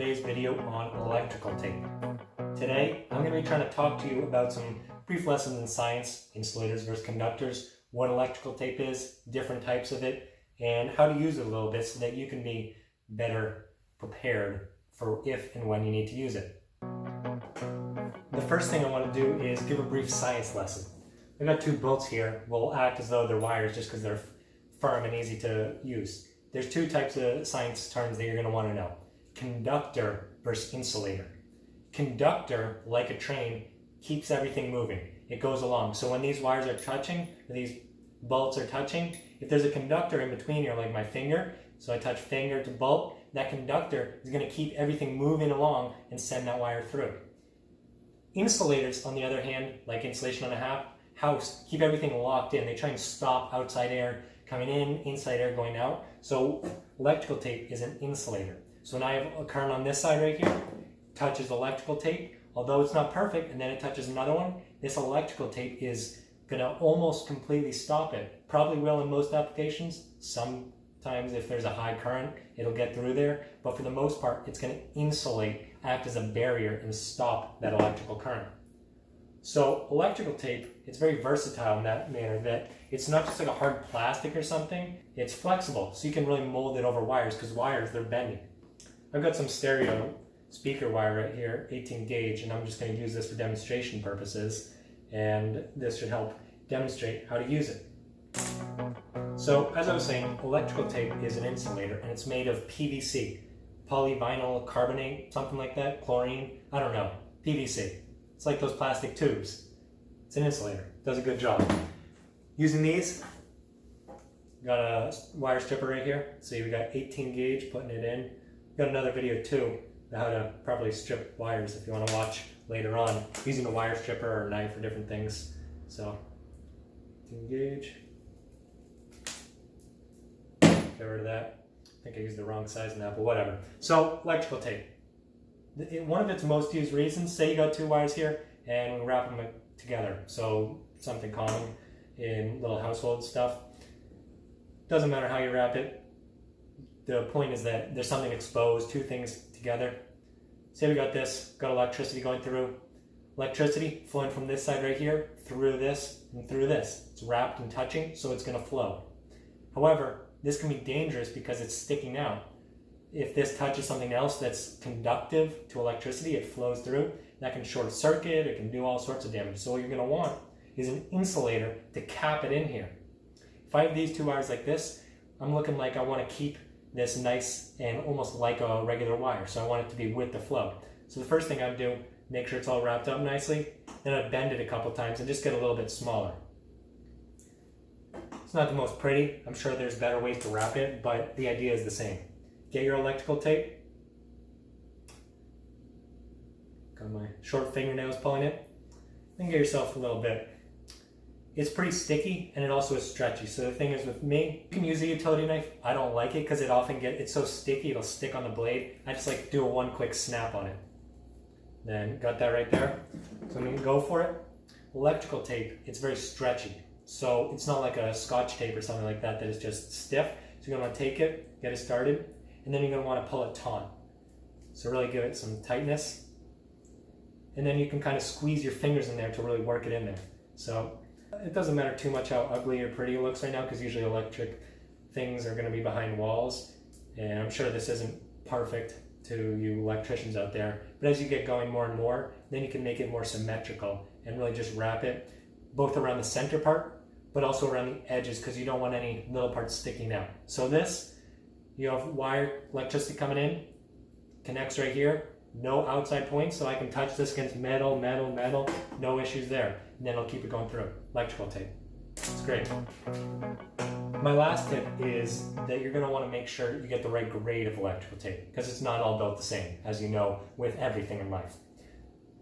today's video on electrical tape. Today, I'm going to be trying to talk to you about some brief lessons in science, insulators versus conductors, what electrical tape is, different types of it, and how to use it a little bit so that you can be better prepared for if and when you need to use it. The first thing I want to do is give a brief science lesson. I've got two bolts here. Will act as though they're wires just because they're firm and easy to use. There's two types of science terms that you're going to want to know. Conductor versus insulator. Conductor, like a train, keeps everything moving. It goes along. So when these wires are touching, these bolts are touching, if there's a conductor in between here, like my finger, so I touch finger to bolt, that conductor is going to keep everything moving along and send that wire through. Insulators, on the other hand, like insulation on a house, keep everything locked in. They try and stop outside air coming in, inside air going out. So electrical tape is an insulator. So now I have a current on this side right here, touches electrical tape. Although it's not perfect, and then it touches another one, this electrical tape is going to almost completely stop it. Probably will in most applications. Sometimes if there's a high current, it'll get through there. But for the most part, it's going to insulate, act as a barrier, and stop that electrical current. So electrical tape, it's very versatile in that manner that it's not just like a hard plastic or something. It's flexible, so you can really mold it over wires because wires, they're bending. I've got some stereo speaker wire right here, 18 gauge, and I'm just going to use this for demonstration purposes, and this should help demonstrate how to use it. So as I was saying, electrical tape is an insulator, and it's made of PVC, polyvinyl carbonate, something like that, chlorine, I don't know, PVC. It's like those plastic tubes. It's an insulator, does a good job. Using these, got a wire stripper right here. See, we got 18 gauge, putting it in. Got another video too, how to properly strip wires if you want to watch later on, using a wire stripper or a knife for different things. So, 18 gauge. Get rid of that. I think I used the wrong size now, but whatever. So, electrical tape. One of its most used reasons, say you got two wires here and we wrap them together. So, something common in little household stuff. Doesn't matter how you wrap it. The point is that there's something exposed, two things together. Say we got this, got electricity going through. Electricity flowing from this side right here, through this, and through this. It's wrapped and touching, so it's going to flow. However, this can be dangerous because it's sticking out. If this touches something else that's conductive to electricity, it flows through. That can short circuit, it can do all sorts of damage. So what you're going to want is an insulator to cap it in here. If I have these two wires like this, I'm looking like I want to keep this nice and almost like a regular wire. So I want it to be with the flow. So the first thing I'd do, make sure it's all wrapped up nicely. Then I'd bend it a couple times and just get a little bit smaller. It's not the most pretty. I'm sure there's better ways to wrap it, but the idea is the same. Get your electrical tape. Got my short fingernails pulling it. Then get yourself a little bit. It's pretty sticky and it also is stretchy. So the thing is with me, you can use a utility knife. I don't like it because it's so sticky, it'll stick on the blade. I just like to do one quick snap on it. Then got that right there. So I'm going to go for it. Electrical tape, it's very stretchy. So it's not like a Scotch tape or something like that is just stiff. So you're going to want to take it, get it started, and then you're going to want to pull it taut. So really give it some tightness. And then you can kind of squeeze your fingers in there to really work it in there. So it doesn't matter too much how ugly or pretty it looks right now because usually electric things are going to be behind walls. And I'm sure this isn't perfect to you electricians out there. But as you get going more and more, then you can make it more symmetrical and really just wrap it both around the center part, but also around the edges because you don't want any little parts sticking out. So this, you have wire electricity coming in, connects right here, no outside points, so I can touch this against metal, no issues there. And then I'll keep it going through. Electrical tape. It's great. My last tip is that you're going to want to make sure you get the right grade of electrical tape because it's not all built the same, as you know, with everything in life.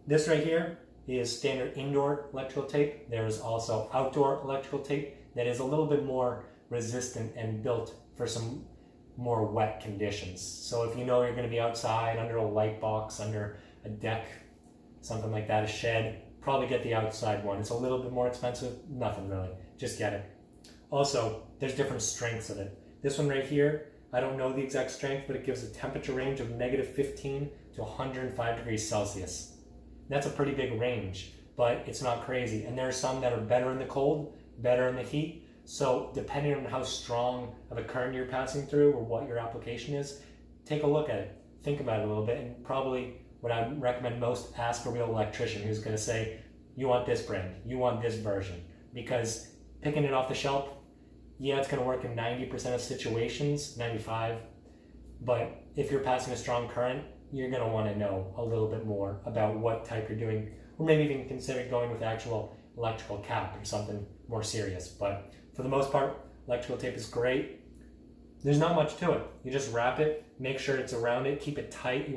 This right here is standard indoor electrical tape. There's also outdoor electrical tape that is a little bit more resistant and built for some more wet conditions. So if you know you're going to be outside under a light box, under a deck, something like that, a shed, probably get the outside one. It's a little bit more expensive, nothing really, just get it. Also, there's different strengths of it. This one right here, I don't know the exact strength, but it gives a temperature range of -15 to 105 degrees Celsius. That's a pretty big range, but it's not crazy. And there are some that are better in the cold, better in the heat. So depending on how strong of a current you're passing through or what your application is, take a look at it. Think about it a little bit, and probably what I would recommend most, ask a real electrician who's going to say, you want this brand, you want this version. Because picking it off the shelf, yeah, it's going to work in 90% of situations, 95. But if you're passing a strong current, you're going to want to know a little bit more about what type you're doing, or maybe even consider going with actual electrical cap or something more serious. But for the most part, electrical tape is great. There's not much to it. You just wrap it, make sure it's around it, keep it tight. You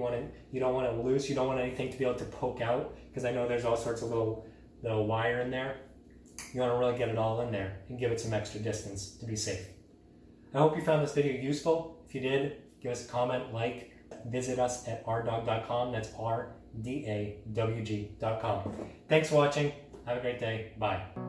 don't want it loose. You don't want anything to be able to poke out, because I know there's all sorts of little wire in there. You want to really get it all in there and give it some extra distance to be safe. I hope you found this video useful. If you did, give us a comment, like, visit us at rdawg.com. That's rdawg.com. Thanks for watching. Have a great day. Bye.